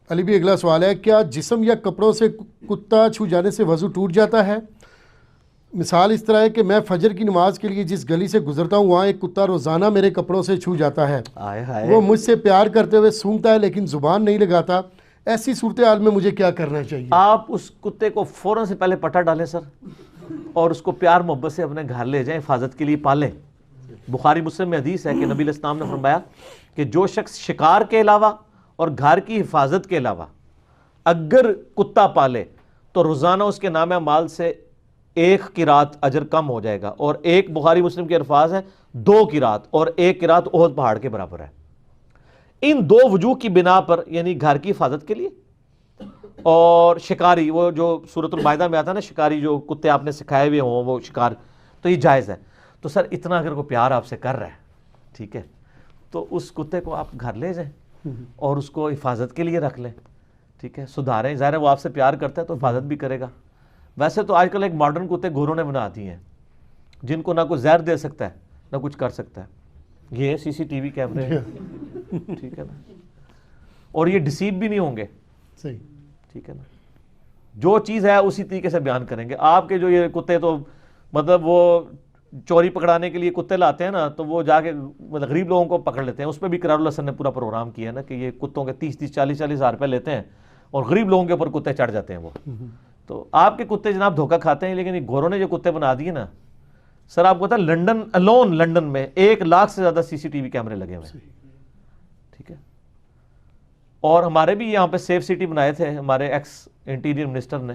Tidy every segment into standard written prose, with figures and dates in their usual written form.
علی بھی اگلا سوال ہے، کیا جسم یا کپڑوں سے کتا چھو جانے سے وضو ٹوٹ جاتا ہے؟ مثال اس طرح ہے کہ میں فجر کی نماز کے لیے جس گلی سے گزرتا ہوں وہاں ایک کتا روزانہ میرے کپڑوں سے چھو جاتا ہے، وہ مجھ سے پیار کرتے ہوئے سونگتا ہے لیکن زبان نہیں لگاتا، ایسی صورتحال میں مجھے کیا کرنا چاہیے؟ آپ اس کتے کو فوراً سے پہلے پٹا ڈالیں سر، اور اس کو پیار محبت سے اپنے گھر لے جائیں، حفاظت کے لیے پالیں۔ بخاری مسلم میں حدیث ہے کہ نبی علیہ السلام نے فرمایا کہ جو شخص شکار کے علاوہ اور گھر کی حفاظت کے علاوہ اگر کتا پالے تو روزانہ اس کے نام اعمال سے 1 قرات اجر کم ہو جائے گا، اور ایک بخاری مسلم کے الفاظ ہیں 2 قرات، اور 1 قرات احد پہاڑ کے برابر ہے۔ ان 2 وجوہ کی بنا پر، یعنی گھر کی حفاظت کے لیے اور شکاری، وہ جو سورۃ المائدہ میں آتا ہے نا، شکاری جو کتے آپ نے سکھائے ہوئے ہوں وہ شکار، تو یہ جائز ہے۔ تو سر اتنا اگر کوئی پیار آپ سے کر رہا ہے، ٹھیک ہے، تو اس کتے کو آپ گھر لے جائیں اور اس کو حفاظت کے لیے رکھ لیں، ٹھیک ہے، سدھاریں۔ ظاہر ہے وہ آپ سے پیار کرتا ہے تو حفاظت بھی کرے گا۔ ویسے تو آج کل ایک ماڈرن کتے گوروں نے بنا دی ہیں جن کو نہ کوئی زہر دے سکتا ہے نہ کچھ کر سکتا ہے، یہ سی سی ٹی وی کیمرے ہیں، ٹھیک ہے نا، اور یہ ڈسیو بھی نہیں ہوں گے، صحیح، ٹھیک ہے نا، جو چیز ہے اسی طریقے سے بیان کریں گے۔ آپ کے جو یہ کتے تو مطلب وہ چوری پکڑانے کے لیے کتے لاتے ہیں نا، تو وہ جا کے مطلب غریب لوگوں کو پکڑ لیتے ہیں۔ اس پہ بھی قرار اللہ نے پورا پروگرام کیا ہے نا کہ یہ کتوں کے 30-30 40-40 ہزار روپے لیتے ہیں اور غریب لوگوں کے اوپر کتے چڑھ جاتے ہیں وہ۔ تو آپ کے کتے جناب دھوکہ کھاتے ہیں، لیکن یہ گوروں نے جو کتے بنا دیے نا سر، آپ کو پتا لنڈن الون، لنڈن میں 1 لاکھ سے زیادہ سی سی ٹی وی کیمرے لگے ہوئے ہیں، ٹھیک ہے۔ اور ہمارے بھی یہاں پہ سیف سٹی بنائے تھے ہمارے ایکس انٹیریئر منسٹر نے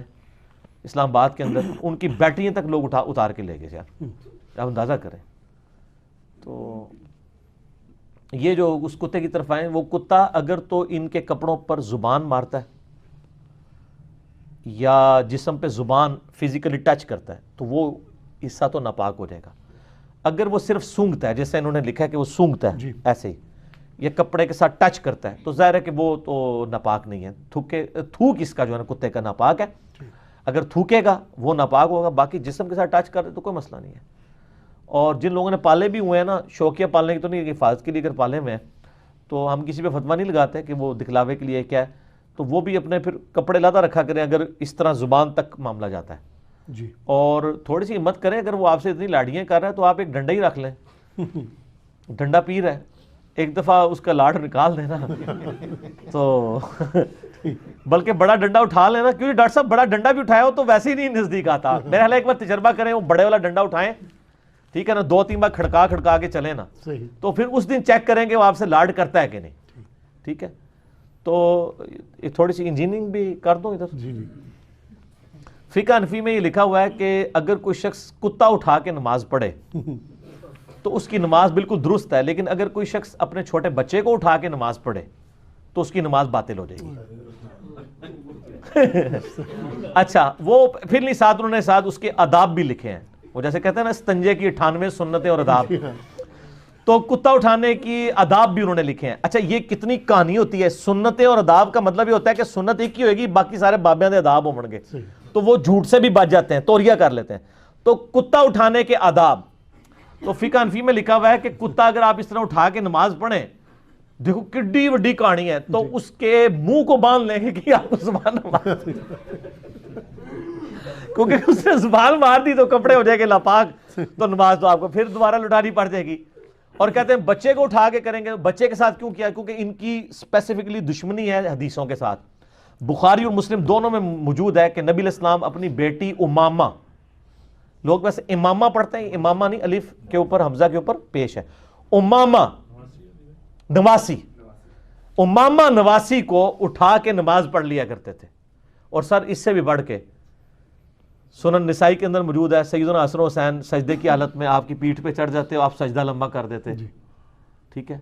اسلام آباد کے اندر، ان کی بیٹریاں تک لوگ اتار کے لے گئے یار، آپ اندازہ کریں۔ تو یہ جو اس کتے کی طرف آئیں، وہ کتا اگر تو ان کے کپڑوں پر زبان مارتا ہے یا جسم پہ زبان فزیکلی ٹچ کرتا ہے تو وہ حصہ تو ناپاک ہو جائے گا۔ اگر وہ صرف سونگتا ہے، جیسے انہوں نے لکھا ہے کہ وہ سونگتا ہے ایسے ہی، یا کپڑے کے ساتھ ٹچ کرتا ہے، تو ظاہر ہے کہ وہ تو ناپاک نہیں ہے۔ تھوک اس کا جو ہے نا کتے کا ناپاک ہے، اگر تھوکے گا وہ ناپاک ہوگا، باقی جسم کے ساتھ ٹچ کر دے تو کوئی مسئلہ نہیں ہے۔ اور جن لوگوں نے پالے بھی ہوئے ہیں نا، شوقیہ پالنے کی تو نہیں، حفاظت کے لیے اگر پالے ہوئے ہیں تو ہم کسی پہ فتویٰ نہیں لگاتے کہ وہ دکھلاوے کے لیے کیا ہے، تو وہ بھی اپنے پھر کپڑے لاتا رکھا کریں اگر اس طرح زبان تک معاملہ جاتا ہے جی، اور تھوڑی سی ہمت کریں، اگر وہ آپ سے اتنی لاڑیاں کر رہا ہے تو آپ ایک ڈنڈا ہی رکھ لیں، ڈنڈا پی رہا ہے، ایک دفعہ اس کا لاڑ نکال دینا تو بلکہ بڑا ڈنڈا اٹھا لینا، کیونکہ ڈاکٹر صاحب بڑا ڈنڈا بھی اٹھایا ہو تو ویسے ہی نہیں نزدیک آتا۔ میرے خیال ہے ایک بار تجربہ کریں، وہ بڑے والا ڈنڈا اٹھائیں، ٹھیک ہے نا، 2-3 بار کھڑکا کے چلیں نا، تو پھر اس دن چیک کریں کہ وہ آپ سے لاڈ کرتا ہے کہ نہیں، ٹھیک ہے۔ تو تھوڑی سی انجینئرنگ بھی کر دوں ادھر۔ فقہ حنفی میں یہ لکھا ہوا ہے کہ اگر کوئی شخص کتا اٹھا کے نماز پڑھے تو اس کی نماز بالکل درست ہے، لیکن اگر کوئی شخص اپنے چھوٹے بچے کو اٹھا کے نماز پڑھے تو اس کی نماز باطل ہو جائے گی۔ اچھا، وہ پھر نہیں ساتھ انہوں نے ساتھ اس کے آداب بھی لکھے ہیں، وہ جیسے کہتے ہیں نا استنجے کی 98 سنتیں اور آداب، تو کتا اٹھانے کی آداب بھی انہوں نے لکھے ہیں۔ اچھا، یہ کتنی کہانی ہوتی ہے، سنتیں اور آداب کا مطلب یہ ہوتا ہے کہ سنت ایک ہی ہوئے گی، باقی سارے بابیاں دے آداب ہوں گے، تو وہ جھوٹ سے بھی بچ جاتے ہیں، توریہ کر لیتے ہیں۔ تو کتا اٹھانے کے آداب، تو فقہ حنفی میں لکھا ہوا ہے کہ کتا اگر آپ اس طرح اٹھا کے نماز پڑھیں، دیکھو کڈی وڈی کہانی ہے، تو اس کے منہ کو باندھ لیں گے کہ آپ کو زبان مار دی، کیونکہ اس نے زبان مار دی تو کپڑے ہو جائے گے ناپاک، تو نماز تو آپ کو پھر دوبارہ لٹانی پڑ جائے گی۔ اور کہتے ہیں بچے کو اٹھا کے کریں گے، بچے کے ساتھ کیوں کیا؟ کیونکہ ان کی اسپیسیفکلی دشمنی ہے حدیثوں کے ساتھ۔ بخاری اور مسلم دونوں میں موجود ہے کہ نبی علیہ السلام اپنی بیٹی امامہ، لوگ ویسے امامہ پڑھتے ہیں، امامہ نہیں، الف کے اوپر حمزہ کے اوپر پیش ہے، امامہ نواسی، امامہ نواسی کو اٹھا کے نماز پڑھ لیا کرتے تھے۔ اور سر اس سے بھی بڑھ کے سنن نسائی کے اندر موجود ہے، سیدنا حسن و حسین سجدے کی حالت میں آپ کی پیٹھ پہ چڑھ جاتے ہو، آپ سجدہ لمبا کر دیتے، ٹھیک ہے،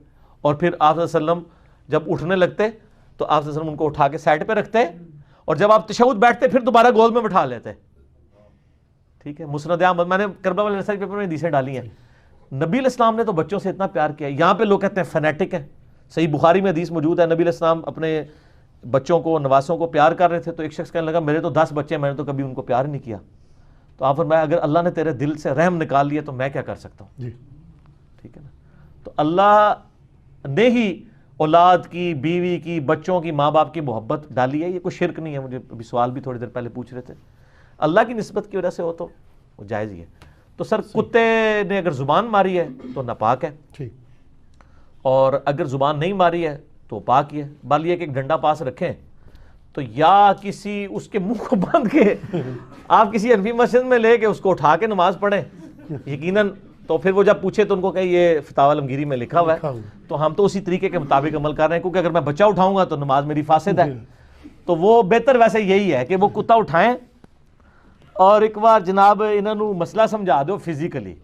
اور پھر آپ صلی اللہ علیہ وسلم جب اٹھنے لگتے تو آپ صلی اللہ علیہ وسلم ان کو اٹھا کے سائڈ پہ رکھتے، اور جب آپ تشہد بیٹھتے پھر دوبارہ گود میں بٹھا لیتے، ٹھیک ہے۔ مسند احمد، میں نے کربلا والے ریسرچ پیپر میں حدیثیں ڈالی ہیں۔ نبی علیہ السلام نے تو بچوں سے اتنا پیار کیا، یہاں پہ لوگ کہتے ہیں فنیٹک ہے، صحیح بخاری میں حدیث موجود ہے، نبی علیہ السلام اپنے بچوں کو، نواسوں کو پیار کر رہے تھے، تو ایک شخص کہنے لگا میرے تو 10 بچے ہیں، میں نے تو کبھی ان کو پیار نہیں کیا۔ تو آپ فرمایا اگر اللہ نے تیرے دل سے رحم نکال لیا تو میں کیا کر سکتا ہوں، ٹھیک ہے نا۔ تو اللہ نے ہی اولاد کی، بیوی کی، بچوں کی، ماں باپ کی محبت ڈالی ہے، یہ کوئی شرک نہیں ہے. مجھے ابھی سوال بھی تھوڑی دیر پہلے پوچھ رہے تھے. اللہ کی نسبت کی وجہ سے ہو تو وہ جائز ہی ہے. تو سر کتے نے اگر زبان ماری ہے تو ناپاک ہے، ٹھیک. اور اگر زبان نہیں ماری ہے تو پاک ہی ہے. بال یہ کہ ایک ڈنڈا پاس رکھیں تو یا کسی اس کے منہ کو باندھ کے آپ کسی حنفی مسجد میں لے کے اس کو اٹھا کے نماز پڑھیں یقیناً. تو پھر وہ جب پوچھے تو ان کو کہ یہ فتاوی عالمگیری میں لکھا ہوا ہے، تو ہم تو اسی طریقے کے مطابق عمل کر رہے ہیں، کیونکہ اگر میں بچہ اٹھاؤں گا تو نماز میری فاسد ہے. تو وہ بہتر ویسے یہی ہے کہ وہ کتا اٹھائیں اور ایک بار جناب انہوں نے مسئلہ سمجھا دو فزیکلی.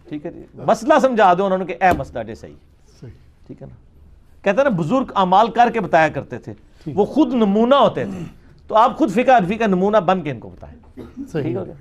ٹھیک ہے جی، مسئلہ سمجھا دو انہوں نے کہ اے مسئلہ جے صحیح. ٹھیک ہے نا. کہتے ہیں نا بزرگ اعمال کر کے بتایا کرتے تھے، وہ خود نمونہ ہوتے تھے. تو آپ خود فقہ حنفی کا نمونہ بن کے ان کو بتائیں. ٹھیک ہو گیا.